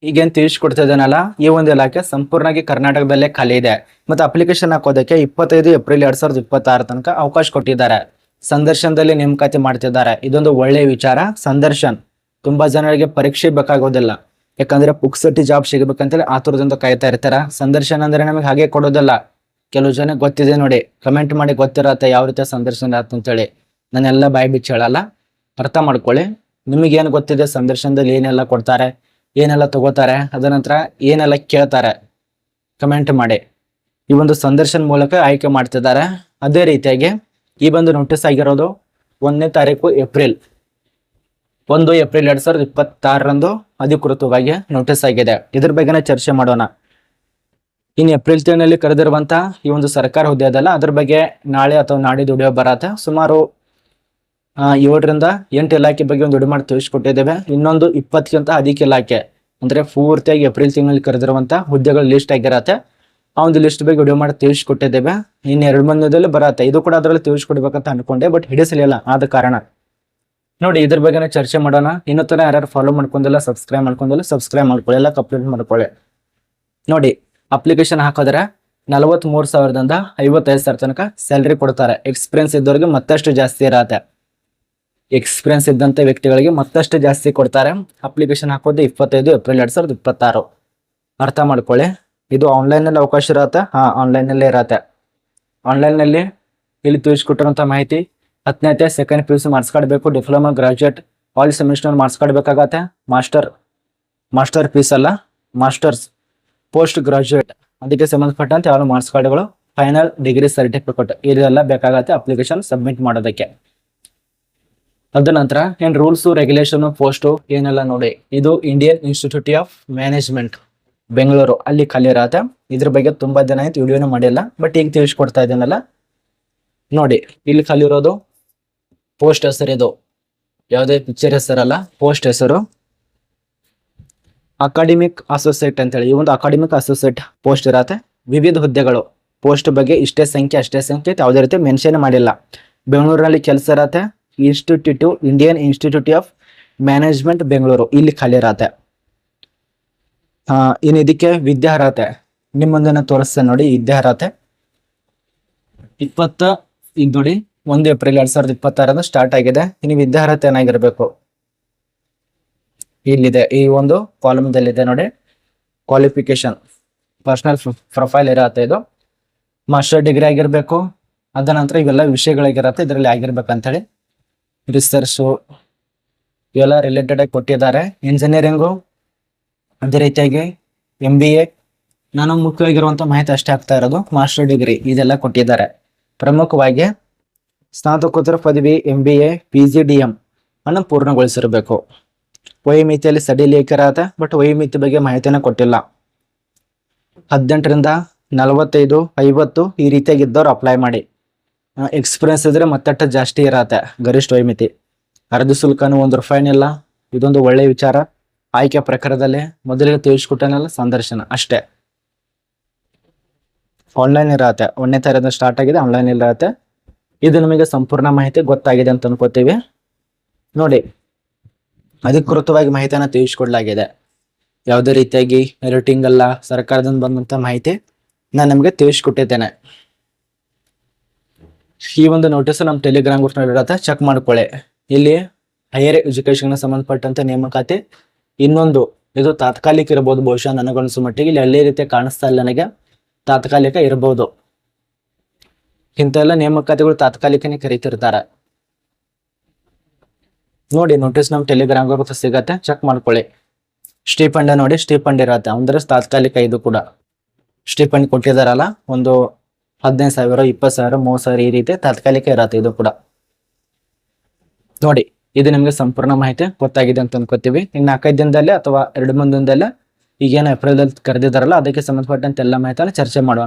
ಈಗೇನ್ ತಿಳಿಸ್ಕೊಡ್ತಿದ್ದೇನಲ್ಲ, ಈ ಒಂದು ಇಲಾಖೆ ಸಂಪೂರ್ಣವಾಗಿ ಕರ್ನಾಟಕದಲ್ಲೇ ಖಾಲಿ ಇದೆ. ಮತ್ತೆ ಅಪ್ಲಿಕೇಶನ್ ಹಾಕೋದಕ್ಕೆ 25 ಏಪ್ರಿಲ್ 2026 ತನಕ ಅವಕಾಶ ಕೊಟ್ಟಿದ್ದಾರೆ. ಸಂದರ್ಶನದಲ್ಲಿ ನೇಮಕಾತಿ ಮಾಡ್ತಿದ್ದಾರೆ. ಇದೊಂದು ಒಳ್ಳೆಯ ವಿಚಾರ. ಸಂದರ್ಶನ್ ತುಂಬಾ ಜನರಿಗೆ ಪರೀಕ್ಷೆ ಬೇಕಾಗೋದಿಲ್ಲ, ಯಾಕಂದ್ರೆ ಪುಕ್ಸಟಿ ಜಾಬ್ ಸಿಗಬೇಕಂತೇಳಿ ಆತುರದಿಂದ ಕಾಯ್ತಾ ಇರ್ತಾರ. ಸಂದರ್ಶನ ಅಂದ್ರೆ ನಮಗೆ ಹಾಗೆ ಕೊಡೋದಿಲ್ಲ. ಕೆಲವು ಜನ ಗೊತ್ತಿದೆ ನೋಡಿ, ಕಮೆಂಟ್ ಮಾಡಿ ಗೊತ್ತಿರತ್ತೆ ಯಾವ ರೀತಿಯ ಸಂದರ್ಶನ ಅಂತೇಳಿ. ನಾನೆಲ್ಲ ಬಾಯಿ ಬಿಚ್ಚಿ ಹೇಳಲ್ಲ, ಅರ್ಥ ಮಾಡ್ಕೊಳ್ಳಿ. ನಿಮಗೆ ಏನು ಗೊತ್ತಿದೆ ಸಂದರ್ಶನದಲ್ಲಿ ಏನೆಲ್ಲ ಕೊಡ್ತಾರೆ, ಏನೆಲ್ಲ ತಗೋತಾರೆ, ಅದ ನಂತರ ಏನೆಲ್ಲ ಕೇಳ್ತಾರೆ, ಕಮೆಂಟ್ ಮಾಡಿ. ಈ ಒಂದು ಸಂದರ್ಶನ ಮೂಲಕ ಆಯ್ಕೆ ಮಾಡ್ತಿದ್ದಾರೆ. ಅದೇ ರೀತಿಯಾಗಿ ಈ ಒಂದು ನೋಟಿಸ್ ಆಗಿರೋದು 1ನೇ ತಾರೀಕು ಏಪ್ರಿಲ್ 2026 ಅಧಿಕೃತವಾಗಿ ನೋಟಿಸ್ ಆಗಿದೆ. ಇದ್ರ ಬಗ್ಗೆನೇ ಚರ್ಚೆ ಮಾಡೋಣ. ಇನ್ನು ಏಪ್ರಿಲ್ ತಿಂಗಳಲ್ಲಿ ಕರೆದಿರುವಂತ ಈ ಒಂದು ಸರ್ಕಾರ ಹುದ್ದೆ ಅದಲ್ಲ, ಅದ್ರ ಬಗ್ಗೆ ನಾಳೆ ಅಥವಾ ನಾಡಿದ್ದು ವಿಡಿಯೋ ಬರತ್ತೆ. ಸುಮಾರು 7 ರಿಂದ 8 ಇಲಾಖೆ ಬಗ್ಗೆ ಒಂದು ವಿಡಿಯೋ ಮಾಡಿ ತಿಳಿಸ್ಕೊಟ್ಟಿದ್ದೇವೆ. ಇನ್ನೊಂದು 20ಕ್ಕಿಂತ ಅಧಿಕ ಇಲಾಖೆ ಅಂದ್ರೆ ಪೂರ್ತಿಯಾಗಿ ಏಪ್ರಿಲ್ ತಿಂಗಳಲ್ಲಿ ಕರೆದಿರುವಂತ ಹುದ್ದೆಗಳ ಲಿಸ್ಟ್ ಆಗಿರತ್ತೆ. ಆ ಒಂದು ಲಿಸ್ಟ್ ಬಗ್ಗೆ ವಿಡಿಯೋ ಮಾಡಿ ತಿಳಿಸ್ಕೊಟ್ಟಿದ್ದೇವೆ. ಇನ್ನು 2 ದಿನದಲ್ಲಿ ಬರತ್ತೆ. ಇದು ಕೂಡ ಅದರಲ್ಲಿ ತಿಳಿಸ್ಕೊಡ್ಬೇಕಂತ ಅನ್ಕೊಂಡೆ, ಬಟ್ ಹಿಡಿಸಲಿಲ್ಲ. ಆದ ಕಾರಣ ನೋಡಿ ಇದ್ರ ಬಗ್ಗೆ ಚರ್ಚೆ ಮಾಡೋಣ. ಇನ್ನೂ ತರ ಯಾರು ಫಾಲೋ ಮಾಡ್ಕೊಂಡಿಲ್ಲ, ಸಬ್ಸ್ಕ್ರೈಬ್ ಮಾಡ್ಕೊಳ್ಳಿ, ಎಲ್ಲ ಕಂಪ್ಲೀಟ್ ಮಾಡ್ಕೊಳ್ಳಿ. ನೋಡಿ, ಅಪ್ಲಿಕೇಶನ್ ಹಾಕೋದ್ರೆ 43,000ದಿಂದ 55,000 ತನಕ ಸ್ಯಾಲರಿ ಕೊಡ್ತಾರೆ. ಎಕ್ಸ್ಪೀರಿಯನ್ಸ್ ಇದ್ದವ್ರಿಗೆ ಮತ್ತಷ್ಟು ಜಾಸ್ತಿ ಇರತ್ತೆ. ಎಕ್ಸ್ಪೀರಿಯನ್ಸ್ ಇದ್ದಂತ ವ್ಯಕ್ತಿಗಳಿಗೆ ಮತ್ತಷ್ಟು ಜಾಸ್ತಿ ಕೊಡ್ತಾರೆ. ಅಪ್ಲಿಕೇಶನ್ ಹಾಕೋದು 25 ಏಪ್ರಿಲ್ 2026. ಅರ್ಥ ಮಾಡ್ಕೊಳ್ಳಿ. ಇದು ಆನ್ಲೈನ್ ನಲ್ಲಿ ಅವಕಾಶ ಇರತ್ತೆ. ಆನ್ಲೈನ್ ನಲ್ಲೇ ಇರತ್ತೆ. ಆನ್ಲೈನ್ ನಲ್ಲಿ ಇಲ್ಲಿ ತಿಳಿಸ್ಕೊಟ್ಟಿರುವಂತ ಮಾಹಿತಿ, 10ನೇ ಸೆಕೆಂಡ್ PUC ಮಾರ್ಕ್ಸ್ ಕಾರ್ಡ್ ಬೇಕು, diploma, graduate, all semester marks card ಬೇಕಾಗತ್ತೆ. ಮಾಸ್ಟರ್ ಪೀಸ್ ಅಲ್ಲ, ಮಾಸ್ಟರ್ಸ್, ಪೋಸ್ಟ್ ಗ್ರಾಜುಯೇಟ್, ಅದಕ್ಕೆ ಸಂಬಂಧಪಟ್ಟಂತೆ ಯಾವ ಮಾರ್ಕ್ಸ್ ಕಾರ್ಡ್ಗಳು, ಫೈನಲ್ ಡಿಗ್ರಿ ಸರ್ಟಿಫಿಕೇಟ್ ಇದೆಲ್ಲ ಬೇಕಾಗತ್ತೆ ಅಪ್ಲಿಕೇಶನ್ ಸಬ್ಮಿಟ್ ಮಾಡೋದಕ್ಕೆ. ಅದ ನಂತರ ಏನ್ ರೂಲ್ಸ್ ರೆಗ್ಯುಲೇಷನ್ ಪೋಸ್ಟ್ ಏನೆಲ್ಲ ನೋಡಿ. ಇದು Indian institute of management Bengaluru, ಅಲ್ಲಿ ಖಾಲಿ ಇರತ್ತೆ. ಇದ್ರ ಬಗ್ಗೆ ತುಂಬಾ ದಿನ ಆಯ್ತು ವಿಡಿಯೋನ ಮಾಡಿಲ್ಲ, ಬಟ್ ಈಗ ತಿಳಿಸ್ಕೊಡ್ತಾ ಇದ್ದೀನಲ್ಲ. ನೋಡಿ, ಇಲ್ಲಿ ಖಾಲಿ ಇರೋದು ಪೋಸ್ಟ್ ಹೆಸರು. ಇದು ಯಾವುದೇ ಪಿಕ್ಚರ್ ಹೆಸರಲ್ಲ, ಪೋಸ್ಟ್ ಹೆಸರು ಅಕಾಡೆಮಿಕ್ ಅಸೋಸಿಯೇಟ್ ಅಂತೇಳಿ. ಈ ಒಂದು ಅಕಾಡೆಮಿಕ್ ಅಸೋಸಿಯೇಟ್ ಪೋಸ್ಟ್ ಇರತ್ತೆ. ವಿವಿಧ ಹುದ್ದೆಗಳು, ಪೋಸ್ಟ್ ಬಗ್ಗೆ ಇಷ್ಟೇ ಸಂಖ್ಯೆ ಅಷ್ಟೇ ಸಂಖ್ಯೆ ಯಾವುದೇ ರೀತಿ ಮೆನ್ಷನ್ ಮಾಡಿಲ್ಲ. ಬೆಂಗಳೂರಿನಲ್ಲಿ ಕೆಲಸ ಇರತ್ತೆ. Indian institute of management Bengaluru, ಇಲ್ಲಿ ಖಾಲಿ ಇರತ್ತೆ. ಇನ್ನು ಇದಕ್ಕೆ ವಿದ್ಯಾರ್ಹತೆ ನಿಮ್ಮ ಮುಂದೆ ತೋರಿಸ್ತೇನೆ ನೋಡಿ. ವಿದ್ಯಾರ್ಹತೆ ಈಗ ನೋಡಿ 1 ಏಪ್ರಿಲ್ 2026 ಸ್ಟಾರ್ಟ್ ಆಗಿದೆ. ಇನ್ನು ವಿದ್ಯಾರ್ಹತೆ ಏನಾಗಿರ್ಬೇಕು ಇಲ್ಲಿದೆ, ಈ ಒಂದು ಕಾಲಮ್ದಲ್ಲಿದೆ ನೋಡಿ. ಕ್ವಾಲಿಫಿಕೇಶನ್, ಪರ್ಸನಲ್ ಪ್ರೊಫೈಲ್ ಇರತ್ತೆ. ಇದು ಮಾಸ್ಟರ್ ಡಿಗ್ರಿ ಆಗಿರ್ಬೇಕು. ಅದ ನಂತರ ಇವೆಲ್ಲ ವಿಷಯಗಳಾಗಿರತ್ತೆ ಇದರಲ್ಲಿ ಆಗಿರ್ಬೇಕಂತ ಹೇಳಿ. ರಿಸರ್ಚು ಇವೆಲ್ಲ ರಿಲೇಟೆಡ್ ಆಗಿ ಕೊಟ್ಟಿದ್ದಾರೆ. ಇಂಜಿನಿಯರಿಂಗು, ಅದೇ ರೀತಿಯಾಗಿ MBA. ನಾನು ಮುಖ್ಯವಾಗಿರುವಂತ ಮಾಹಿತಿ ಅಷ್ಟೇ ಆಗ್ತಾ ಇರೋದು. ಮಾಸ್ಟರ್ ಡಿಗ್ರಿ ಇದೆಲ್ಲ ಕೊಟ್ಟಿದ್ದಾರೆ. ಪ್ರಮುಖವಾಗಿ ಸ್ನಾತಕೋತ್ತರ ಪದವಿ, MBA, PGDM ಅನ್ನು ಪೂರ್ಣಗೊಳಿಸಿರಬೇಕು. ವಯೋಮಿತಿಯಲ್ಲಿ ಸಡಿಲಿಕೆ, ಬಟ್ ವಯೋಮಿತಿ ಬಗ್ಗೆ ಮಾಹಿತಿನ ಕೊಟ್ಟಿಲ್ಲ. 18 ರಿಂದ 45, 50 ಈ ರೀತಿಯಾಗಿದ್ದವ್ರು ಅಪ್ಲೈ ಮಾಡಿ. ಎಕ್ಸ್ಪೀರಿಯನ್ಸ್ ಇದ್ರೆ ಮತ್ತಷ್ಟು ಜಾಸ್ತಿ ಇರತ್ತೆ ಗರಿಷ್ಠ ವಯೋಮಿತಿ. ಅರ್ಧ ಶುಲ್ಕನೂ ₹1 ಇಲ್ಲ. ಇದೊಂದು ಒಳ್ಳೆಯ ವಿಚಾರ. ಆಯ್ಕೆ ಪ್ರಕಾರದಲ್ಲಿ ಮೊದಲಿಗೆ ತಿಳಿಸ್ಕೊಟ್ಟನಲ್ಲ, ಸಂದರ್ಶನ ಅಷ್ಟೇ. ಆನ್ಲೈನ್ ಇರತ್ತೆ. 1ನೇ ತಾರೀಕಿಂದ ಸ್ಟಾರ್ಟ್ ಆಗಿದೆ, ಆನ್ಲೈನ್ ಇರತ್ತೆ. ಇದು ನಮಗೆ ಸಂಪೂರ್ಣ ಮಾಹಿತಿ ಗೊತ್ತಾಗಿದೆ ಅಂತ ಅನ್ಕೋತೀವಿ. ನೋಡಿ, ಅಧಿಕೃತವಾಗಿ ಮಾಹಿತಿಯನ್ನು ತಿಳಿಸ್ಕೊಡ್ಲಾಗಿದೆ. ಯಾವುದೇ ರೀತಿಯಾಗಿ ಎಡಿಟಿಂಗ್ ಅಲ್ಲ, ಸರ್ಕಾರದಿಂದ ಬಂದಂತ ಮಾಹಿತಿ ನಾನು ನಿಮಗೆ ತಿಳಿಸ್ಕೊಟ್ಟಿದ್ದೇನೆ. ಈ ಒಂದು ನೋಟಿಸ್ ನಮ್ಮ ಟೆಲಿಗ್ರಾಮ್ ಗ್ರೂಪ್ ನಲ್ಲಿ ಇರತ್ತೆ, ಚೆಕ್ ಮಾಡ್ಕೊಳ್ಳಿ. ಇಲ್ಲಿ ಹೈಯರ್ ಎಜುಕೇಶನ್ ಸಂಬಂಧಪಟ್ಟಂತೆ ನೇಮಕಾತಿ. ಇನ್ನೊಂದು ಇದು ತಾತ್ಕಾಲಿಕ ಇರಬಹುದು ಬಹುಶಃ, ನನಗನ್ಸು ಮಟ್ಟಿಗೆ. ಇಲ್ಲಿ ಅಲ್ಲೇ ರೀತಿ ಕಾಣಿಸ್ತಾ ಇಲ್ಲ ನನಗೆ. ತಾತ್ಕಾಲಿಕ ಇರಬಹುದು. ಇಂತೆಲ್ಲ ನೇಮಕಾತಿಗಳು ತಾತ್ಕಾಲಿಕನೇ ಕರೀತಿರ್ತಾರೆ. ನೋಡಿ, ನೋಟಿಸ್ ನಮ್ಮ ಟೆಲಿಗ್ರಾಮ್ ಗ್ರೂಪ್ ಸಿಗತ್ತೆ, ಚೆಕ್ ಮಾಡ್ಕೊಳ್ಳಿ. ಸ್ಟೀಪಂಡ್ ನೋಡಿ, ಸ್ಟೀಪಂಡ್ ಇರತ್ತೆ ಅಂದ್ರೆ ತಾತ್ಕಾಲಿಕ. ಇದು ಕೂಡ ಸ್ಟೀಪಂಡ್ ಕೊಟ್ಟಿದಾರಲ್ಲ, ಒಂದು 15,000, 20,000, 30,000 ಈ ರೀತಿ ತಾತ್ಕಾಲಿಕ ಇರತ್ತೆ. ಇದು ಕೂಡ ನೋಡಿ. ಇದು ನಿಮಗೆ ಸಂಪೂರ್ಣ ಮಾಹಿತಿ ಗೊತ್ತಾಗಿದೆ ಅಂತ ಅನ್ಕೋತೀವಿ. ಇನ್ನು 4-5 ದಿನದಲ್ಲೇ ಅಥವಾ 2-3 ದಿನದಲ್ಲೇ ಈಗೇನು ಏಪ್ರಿಲ್ ಅಲ್ಲಿ ಕರೆದಿದ್ದಾರಲ್ಲ, ಅದಕ್ಕೆ ಸಂಬಂಧಪಟ್ಟಂತೆ ಎಲ್ಲ ಮಾಹಿತಿಯನ್ನು ಚರ್ಚೆ ಮಾಡೋಣ.